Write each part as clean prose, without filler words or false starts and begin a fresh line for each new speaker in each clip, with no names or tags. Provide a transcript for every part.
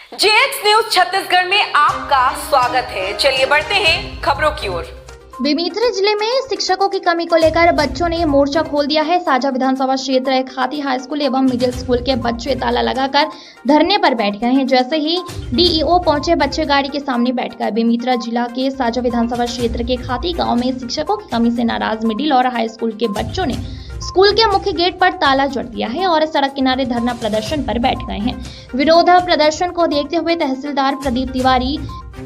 JX news Chhattisgarh में आपका स्वागत है। चलिए बढ़ते हैं खबरों की ओर।
बेमेतरा जिले में शिक्षकों की कमी को लेकर बच्चों ने मोर्चा खोल दिया है। साजा विधानसभा क्षेत्र खाती हाई स्कूल एवं मिडिल स्कूल के बच्चे ताला लगाकर धरने पर बैठ गए हैं। जैसे ही डीईओ पहुंचे, बच्चे गाड़ी के सामने बैठ गए। बेमेतरा जिला के साजा विधानसभा क्षेत्र के खाती गांव में शिक्षकों की कमी से नाराज मिडिल और हाई स्कूल के बच्चों ने स्कूल के मुख्य गेट पर ताला जड़ दिया है और सड़क किनारे धरना प्रदर्शन पर बैठ गए हैं। विरोध प्रदर्शन को देखते हुए तहसीलदार प्रदीप तिवारी,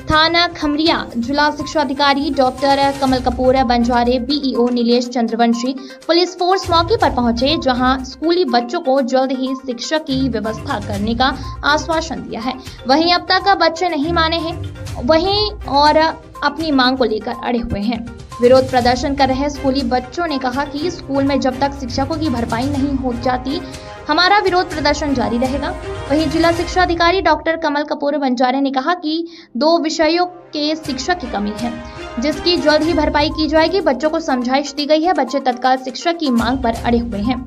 थाना खमरिया, जिला शिक्षा अधिकारी doctor Kamal Kapoor Banjare, BEO Nilesh Chandravanshi, police force मौके पर पहुंचे, जहां स्कूली बच्चों को जल्द ही शिक्षक की व्यवस्था करने का आश्वासन दिया है। वहीं अब तक बच्चे नहीं माने हैं वहीं और अपनी मांग को लेकर अड़े हुए हैं। विरोध प्रदर्शन कर रहे स्कूली बच्चों ने कहा कि स्कूल में जब तक शिक्षकों की भरपाई नहीं हो जाती, हमारा विरोध प्रदर्शन जारी रहेगा। वहीं जिला शिक्षा अधिकारी डॉक्टर कमल कपूर बंजारे ने कहा कि 2 विषयों के शिक्षक की कमी है, जिसकी जल्द ही भरपाई की जाएगी। बच्चों को समझाइश दी गई है। बच्चे तत्काल शिक्षक की मांग पर अड़े हुए हैं।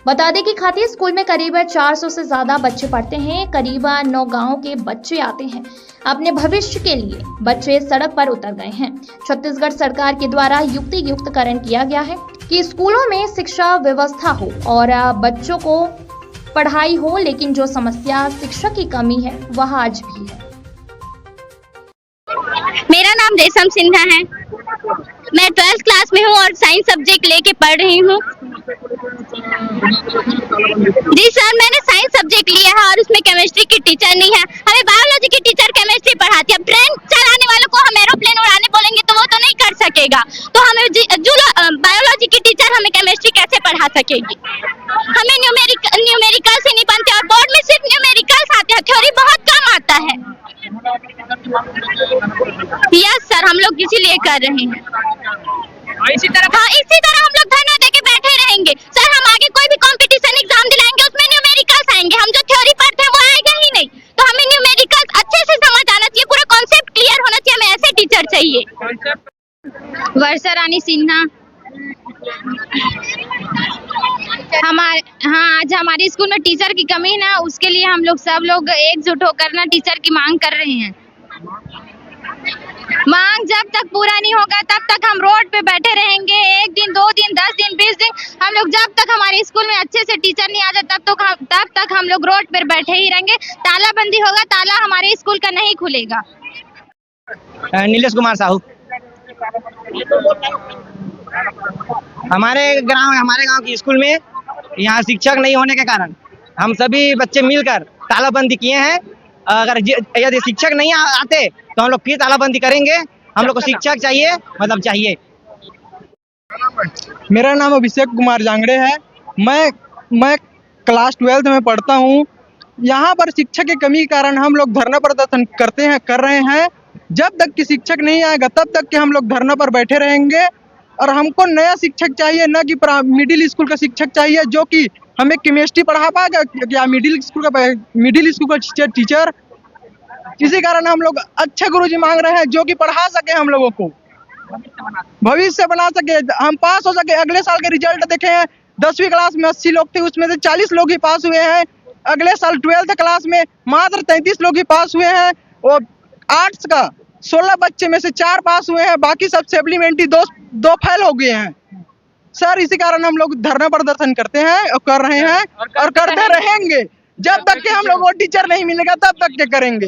बता दें कि खाती स्कूल में करीब 400 से ज्यादा बच्चे पढ़ते हैं। करीब 9 गाँव के बच्चे आते हैं। अपने भविष्य के लिए बच्चे सड़क पर उतर गए हैं। छत्तीसगढ़ सरकार के द्वारा युक्तिकरण किया गया है कि स्कूलों में शिक्षा व्यवस्था हो और बच्चों को पढ़ाई हो, लेकिन जो समस्या शिक्षक की कमी है वह आज भी है।
मेरा नाम रेशम सिन्हा है। मैं 12th क्लास में हूँ और साइंस सब्जेक्ट लेके पढ़ रही हूँ। जी सर, मैंने साइंस सब्जेक्ट लिया है और उसमें केमिस्ट्री की टीचर नहीं है। हमें बायोलॉजी की टीचर केमिस्ट्री पढ़ाती है। ट्रेन चलाने वालों को हम एरोप्लेन उड़ाने बोलेंगे तो वो तो नहीं कर सकेगा, तो हमें बायोलॉजी की टीचर हमें केमिस्ट्री कैसे पढ़ा सकेगी? हमें न्यूमेरिकल से नहीं बनते और बोर्ड में सिर्फ न्यूमेरिकल्स आते हैं, थ्योरी बहुत कम आता है। यस सर, हम लोग इसीलिए कर रहे हैं। इसी तरह हम लोग धरना देके बैठे रहेंगे। सर, हम आगे कोई भी कंपटीशन एग्जाम दिलाएंगे, उसमें न्यूमेरिकल्स आएंगे। हम जो थ्योरी पढ़ते हैं वो आएगा ही नहीं, तो हमें न्यूमेरिकल्स अच्छे से समझ आना चाहिए, पूरा कॉन्सेप्ट क्लियर होना चाहिए। हमें ऐसे टीचर चाहिए। वर्षा रानी सिन्हा। आज हमारे स्कूल में टीचर की कमी ना, उसके लिए हम लोग सब लोग एकजुट होकर ना टीचर की मांग कर रहे हैं। मांग जब तक पूरा नहीं होगा तब तक हम रोड पे बैठे रहेंगे। 1 दिन, 2 दिन, 10 दिन, 20 दिन, हम लोग जब तक हमारे स्कूल में अच्छे से टीचर नहीं आ जाए तब तक हम लोग रोड पर बैठे ही रहेंगे। तालाबंदी होगा, ताला हमारे स्कूल का नहीं खुलेगा।
नीलेश कुमार साहू। हमारे गांव की स्कूल में यहाँ शिक्षक नहीं होने के कारण हम सभी बच्चे मिलकर तालाबंदी किए हैं। अगर यदि शिक्षक नहीं आते तो हम लोग फिर तालाबंदी करेंगे। हम लोग को शिक्षक चाहिए, मतलब चाहिए।
मेरा नाम अभिषेक कुमार जांगड़े है। मैं क्लास 12th में पढ़ता हूँ। यहाँ पर शिक्षक की कमी के कारण हम लोग धरना प्रदर्शन कर रहे हैं। जब तक कि शिक्षक नहीं आएगा तब तक कि हम लोग धरना पर बैठे रहेंगे। और हमको नया शिक्षक चाहिए, न कि मिडिल स्कूल का शिक्षक चाहिए जो कि हमें केमिस्ट्री पढ़ा पाएगा या मिडिल स्कूल का टीचर। इसी कारण हम लोग अच्छे गुरुजी मांग रहे हैं जो कि पढ़ा सके, हम लोगों को भविष्य बना सके, हम पास हो सके। अगले साल के रिजल्ट देखे हैं, 10वीं क्लास में 80 लोग थे, उसमें से 40 लोग ही पास हुए हैं। अगले साल 12th क्लास में मात्र 33 लोग ही पास हुए हैं और आर्ट्स का 16 बच्चे में से 4 पास हुए हैं, बाकी सब सप्लीमेंट्री 2 फेल हो गए हैं। सर, इसी कारण हम लोग धरना प्रदर्शन करते हैं और कर रहे हैं और करते रहेंगे जब तक कि हम लोग को टीचर नहीं मिलेगा, तब तक के करेंगे।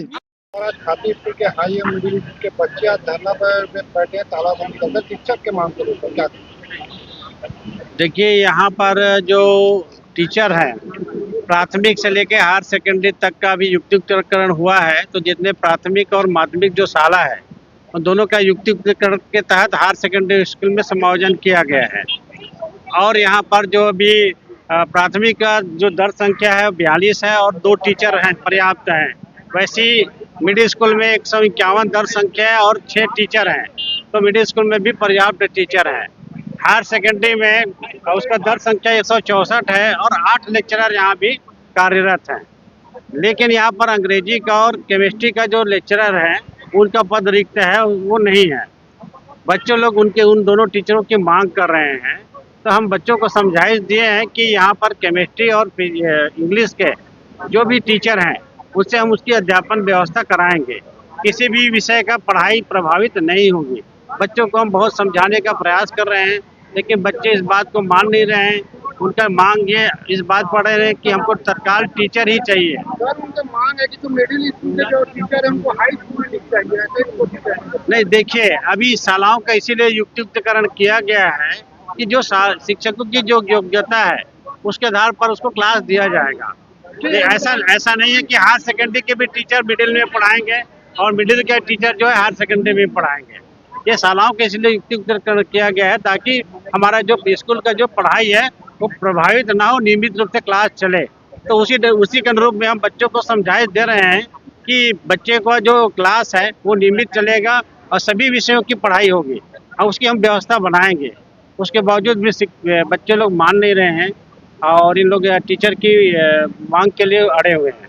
खाती स्कूल के हाई और मिडिल स्कूल के बच्चे आज धरना पर बैठे हैं, तालाबंदी करके शिक्षक के मांग को लेकर क्या?
देखिए, यहाँ पर जो टीचर हैं, प्राथमिक से लेकर हायर सेकेंडरी तक का भी युक्तिकरण हुआ है। तो जितने प्राथमिक और माध्यमिक जो शाला है उन दोनों का युक्तिकरण के तहत हायर सेकेंडरी स्कूल में समायोजन किया गया है। और यहाँ पर जो भी प्राथमिक का जो दर संख्या है 42 है और 2 टीचर हैं, पर्याप्त हैं। वैसी मिडिल स्कूल में 151 दर संख्या है और 6 टीचर हैं, तो मिडिल स्कूल में भी पर्याप्त टीचर हैं। हायर सेकेंडरी में उसका दर संख्या 164 है और 8 लेक्चरर यहाँ भी कार्यरत हैं। लेकिन यहाँ पर अंग्रेजी का और केमिस्ट्री का जो लेक्चरर है उनका पद रिक्त है, वो नहीं है। बच्चों लोग उन दोनों टीचरों की मांग कर रहे हैं। तो हम बच्चों को समझाइश दिए हैं कि यहाँ पर केमिस्ट्री और इंग्लिश के जो भी टीचर हैं उससे हम उसकी अध्यापन व्यवस्था कराएंगे। किसी भी विषय का पढ़ाई प्रभावित नहीं होगी। बच्चों को हम बहुत समझाने का प्रयास कर रहे हैं, लेकिन बच्चे इस बात को मान नहीं रहे हैं। उनका मांग ये इस बात पड़ रहे हैं कि हमको तत्काल टीचर ही चाहिए।
सर उनका मांग है कि जो मिडिल स्कूल के जो टीचर है उनको हाई स्कूल में चाहिए, ऐसे उनको टीचर है।
नहीं, देखिए, अभी शालाओं का इसीलिए युक्तियुक्तकरण किया गया है कि जो शिक्षकों की जो योग्यता है उसके आधार पर उसको क्लास दिया जाएगा। ऐसा नहीं है कि हायर सेकेंडरी के भी टीचर मिडिल में पढ़ाएंगे और मिडिल के टीचर जो है हायर सेकेंडरी में पढ़ाएंगे। ये शालाओं के इसलिए युक्तियुक्तकरण किया गया है ताकि हमारा जो स्कूल का जो पढ़ाई है वो प्रभावित ना हो, नियमित रूप से क्लास चले। तो उसी के अनुरूप में हम बच्चों को समझाइश दे रहे हैं कि बच्चे का जो क्लास है वो नियमित चलेगा और सभी विषयों की पढ़ाई होगी और उसकी हम व्यवस्था बनाएंगे। उसके बावजूद भी बच्चे लोग मान नहीं रहे हैं और इन लोग टीचर की मांग के लिए अड़े हुए हैं।